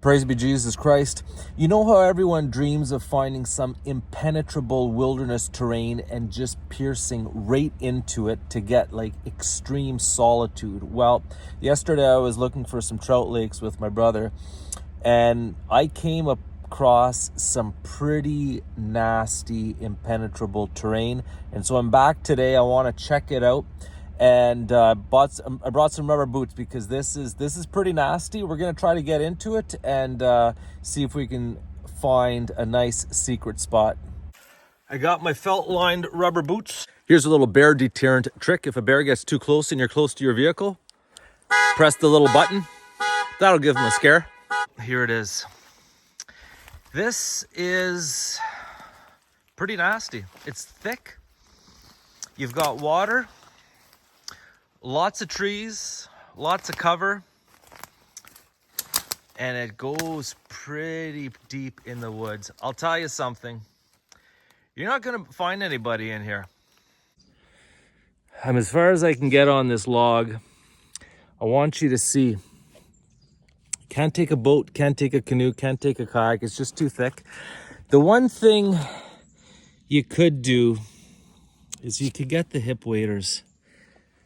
Praise be Jesus Christ. You know how everyone dreams of finding some impenetrable wilderness terrain and just piercing right into it to get like extreme solitude? Well, yesterday I was looking for some trout lakes with my brother, and I came across some pretty nasty impenetrable terrain. And so I'm back today. I want to check it out. And I brought some rubber boots because this is pretty nasty. We're gonna try to get into it and see if we can find a nice secret spot. I got my felt-lined rubber boots. Here's a little bear deterrent trick. If a bear gets too close and you're close to your vehicle, press the little button. That'll give them a scare. Here it is. This is pretty nasty. It's thick. You've got water. Lots of trees, lots of cover, and it goes pretty deep in the woods. I'll tell you something, you're not gonna find anybody in here. I'm as far as I can get on this log. I want you to see. Can't take a boat, can't take a canoe, can't take a kayak, it's just too thick. The one thing you could do is you could get the hip waders.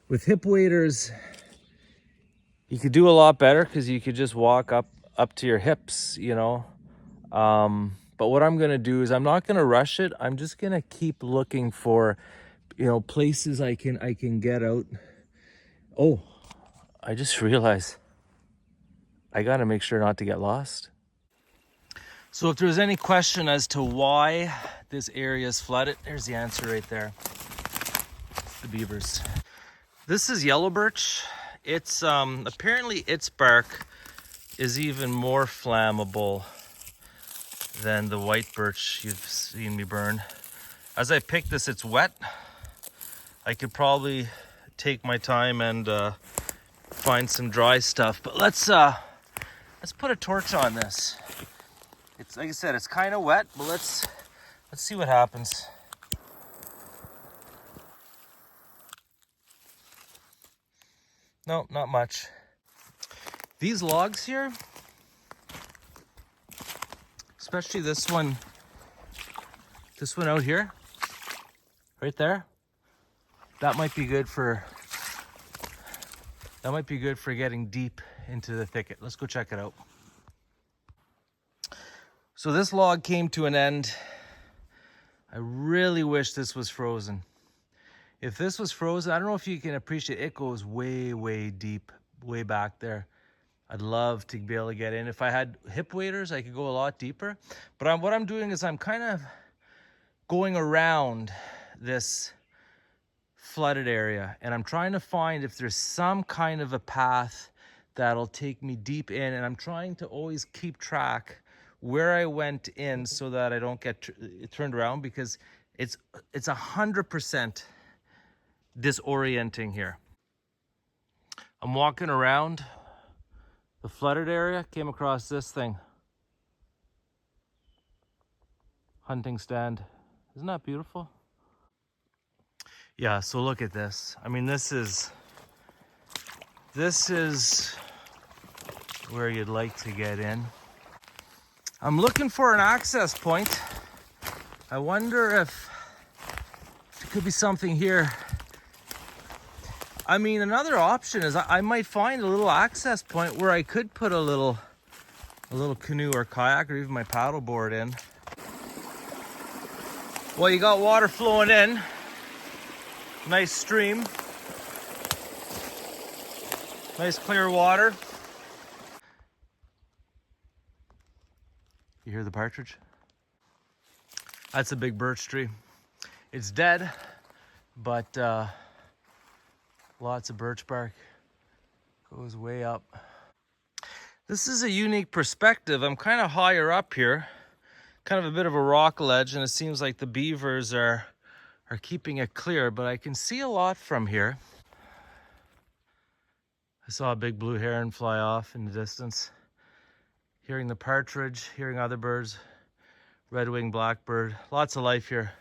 With hip waders, you could do a lot better because you could just walk up to your hips, you know. But what I'm gonna do is I'm not gonna rush it. I'm just gonna keep looking for, you know, places I can get out. Oh, I just realized I gotta make sure not to get lost. So if there's any question as to why this area is flooded, there's the answer right there. It's the beavers. This is yellow birch. It's apparently its bark is even more flammable than the white birch you've seen me burn. As I pick this, it's wet. I could probably take my time and find some dry stuff, but let's put a torch on this. It's like I said, it's kind of wet, but let's see what happens. No, not much. These logs here, especially this one out here, right there, that might be good for getting deep into the thicket. Let's go check it out. So this log came to an end. I really wish this was frozen. If this was frozen, I don't know if you can appreciate it, goes way, way deep, way back there. I'd love to be able to get in. If I had hip waders, I could go a lot deeper. But what I'm doing is I'm kind of going around this flooded area, and I'm trying to find if there's some kind of a path that'll take me deep in, and I'm trying to always keep track where I went in so that I don't get turned around, because it's 100% disorienting here. I'm walking around the flooded area, came across this thing. Hunting stand. Isn't that beautiful? Yeah, so look at this. I mean, this is where you'd like to get in. I'm looking for an access point. I wonder if there could be something here. I mean, another option is I might find a little access point where I could put a little canoe or kayak or even my paddleboard in. Well, you got water flowing in. Nice stream. Nice clear water. You hear the partridge? That's a big birch tree. It's dead, but lots of birch bark. Goes way up. This is a unique perspective. I'm kind of higher up here, kind of a bit of a rock ledge, and it seems like the beavers are keeping it clear, but I can see a lot from here. I saw a big blue heron fly off in the distance. Hearing the partridge, hearing other birds, red-winged blackbird, lots of life here.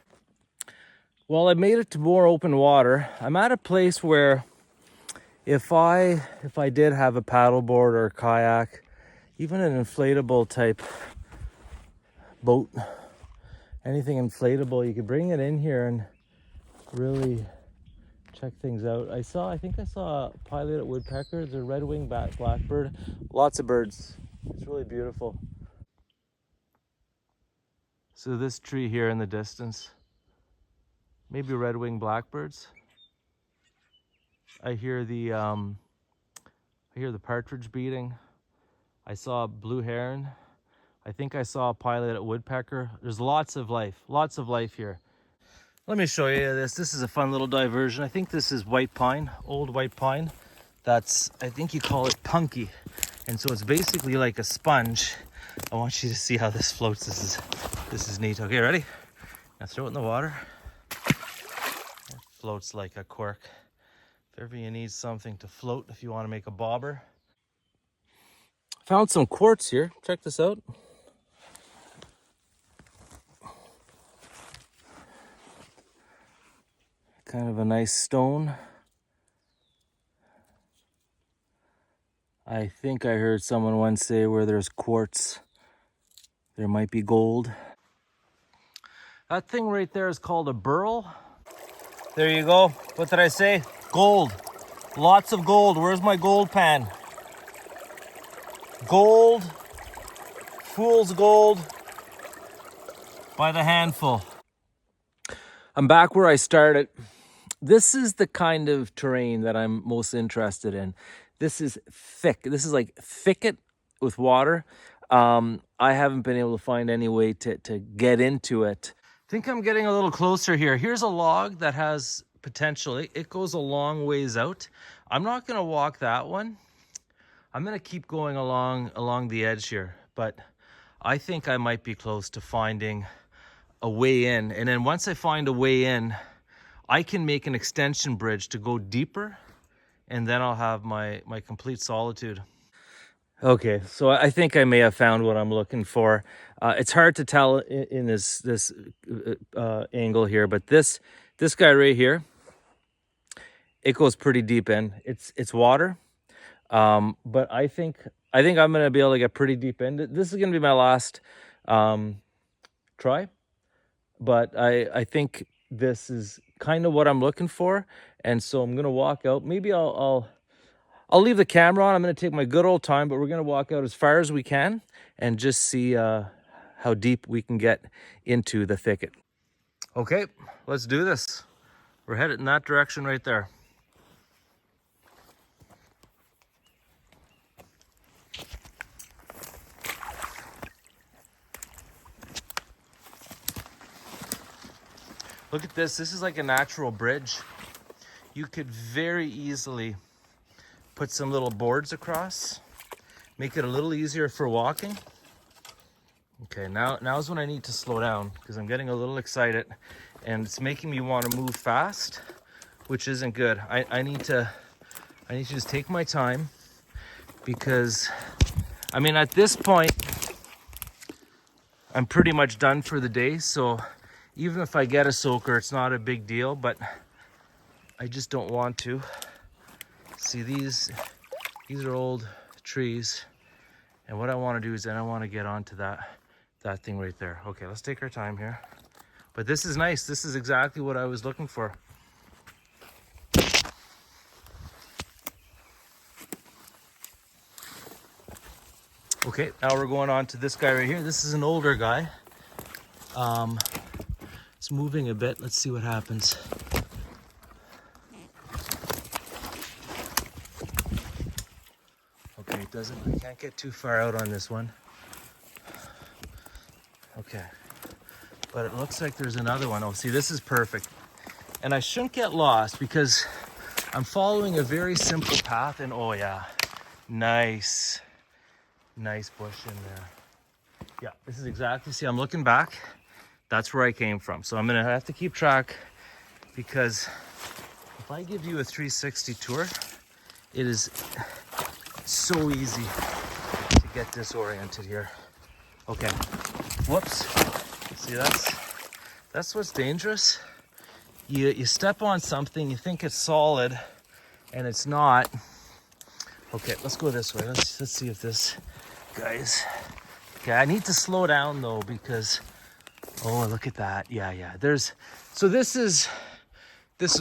Well, I made it to more open water. I'm at a place where if I did have a paddleboard or a kayak, even an inflatable type boat, anything inflatable, you could bring it in here and really check things out. I think I saw pileated woodpeckers, or red-winged blackbird, lots of birds. It's really beautiful. So this tree here in the distance, maybe red-winged blackbirds. I hear the partridge beating. I saw a blue heron. I think I saw a pileated woodpecker. There's lots of life here. Let me show you this. This is a fun little diversion. I think this is white pine, old white pine. I think you call it punky. And so it's basically like a sponge. I want you to see how this floats. This is neat. Okay, ready? Now throw it in the water. It floats like a cork. If ever you need something to float, if you want to make a bobber. Found some quartz here. Check this out. Kind of a nice stone. I think I heard someone once say where there's quartz, there might be gold. That thing right there is called a burl. There you go. What did I say? Gold. Lots of gold. Where's my gold pan? Gold. Fool's gold by the handful. I'm back where I started. This is the kind of terrain that I'm most interested in. This is thick. This is like thicket with water. I haven't been able to find any way to get into it. I think I'm getting a little closer here. Here's a log that has potential. It goes a long ways out. I'm not going to walk that one. I'm going to keep going along the edge here. But I think I might be close to finding a way in. And then once I find a way in, I can make an extension bridge to go deeper, and then I'll have my complete solitude. Okay, so I think I may have found what I'm looking for. It's hard to tell in this angle here, but this guy right here, it goes pretty deep in. It's water, but I think I'm gonna be able to get pretty deep in. This is gonna be my last try, but I think this is kind of what I'm looking for, and so I'm gonna walk out. Maybe I'll leave the camera on. I'm gonna take my good old time, but we're gonna walk out as far as we can and just see how deep we can get into the thicket. Okay, let's do this. We're headed in that direction right there. Look at this. This is like a natural bridge. You could very easily put some little boards across, make it a little easier for walking. Okay, now's when I need to slow down because I'm getting a little excited and it's making me want to move fast, which isn't good. I need to just take my time because, I mean, at this point, I'm pretty much done for the day. So even if I get a soaker, it's not a big deal, but I just don't want to. See, these are old trees, and what I want to do is then I want to get onto that thing right there. Okay, let's take our time here. But this is nice. This is exactly what I was looking for. Okay, now we're going on to this guy right here. This is an older guy. It's moving a bit. Let's see what happens. Okay, it doesn't, I can't get too far out on this one. Okay, but it looks like there's another one. Oh, see, this is perfect. And I shouldn't get lost because I'm following a very simple path, and oh yeah, nice bush in there. Yeah, this is exactly, see, I'm looking back. That's where I came from. So I'm gonna have to keep track because if I give you a 360 tour, it is so easy to get disoriented here. Okay, whoops. See, that's what's dangerous. You step on something, you think it's solid, and it's not. Okay, let's go this way. Let's see if this guys. Okay, I need to slow down though because, oh, look at that. Yeah. So this is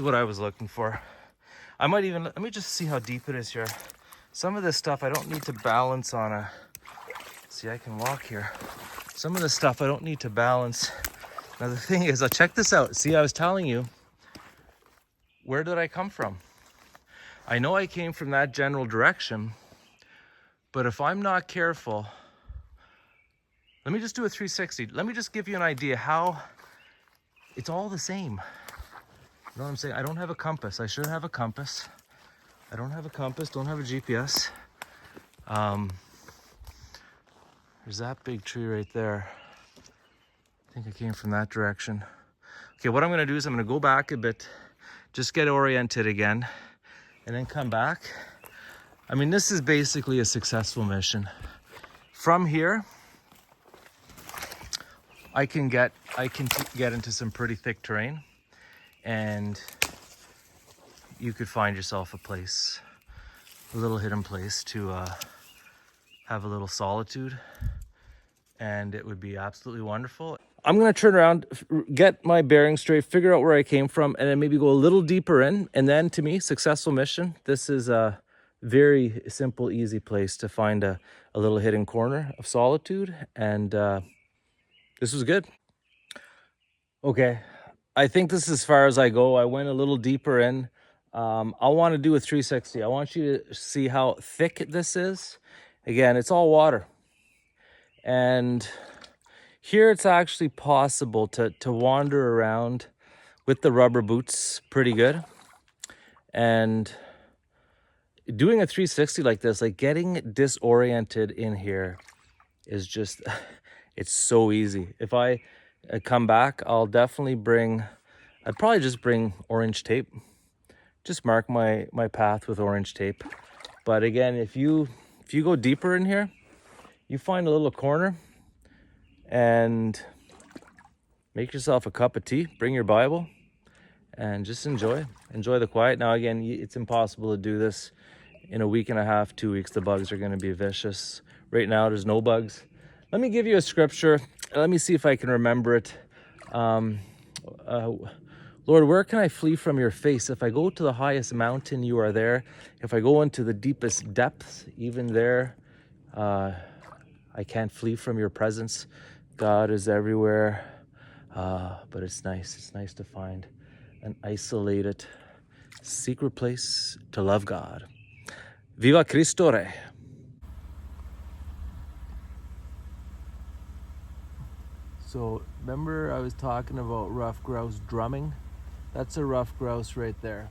what I was looking for. I might even, let me just see how deep it is here. Some of this stuff I don't need to balance on a, see, I can walk here. Some of this stuff I don't need to balance. Now the thing is, check this out. See, I was telling you, where did I come from? I know I came from that general direction, but if I'm not careful, let me just do a 360. Let me just give you an idea how it's all the same. You know what I'm saying? I don't have a compass. I should have a compass. I don't have a compass, don't have a GPS. There's that big tree right there. I think I came from that direction. Okay, what I'm gonna do is I'm gonna go back a bit, just get oriented again, and then come back. I mean, this is basically a successful mission. From here, I can get into some pretty thick terrain, and you could find yourself a place, a little hidden place to have a little solitude, and it would be absolutely wonderful. I'm gonna turn around, get my bearings straight, figure out where I came from, and then maybe go a little deeper in. And then, to me, successful mission. This is a very simple, easy place to find a little hidden corner of solitude, and this was good. Okay, I think this is as far as I go. I went a little deeper in. I want to do a 360. I want you to see how thick this is. Again, it's all water. And here it's actually possible to wander around with the rubber boots pretty good. And doing a 360 like this, like getting disoriented in here is just, it's so easy. If I come back, I'll definitely I'd probably just bring orange tape. Just mark my path with orange tape. But again, if you go deeper in here, you find a little corner and make yourself a cup of tea, bring your Bible, and just enjoy the quiet. Now again, it's impossible to do this in a week and a half, 2 weeks. The bugs are going to be vicious. Right now, there's no bugs. Let me give you a scripture. Let me see if I can remember it. Lord, where can I flee from your face? If I go to the highest mountain, you are there. If I go into the deepest depths, even there, I can't flee from your presence. God is everywhere. But it's nice. It's nice to find an isolated, secret place to love God. Viva Cristo Rey. So remember I was talking about rough grouse drumming? That's a rough grouse right there.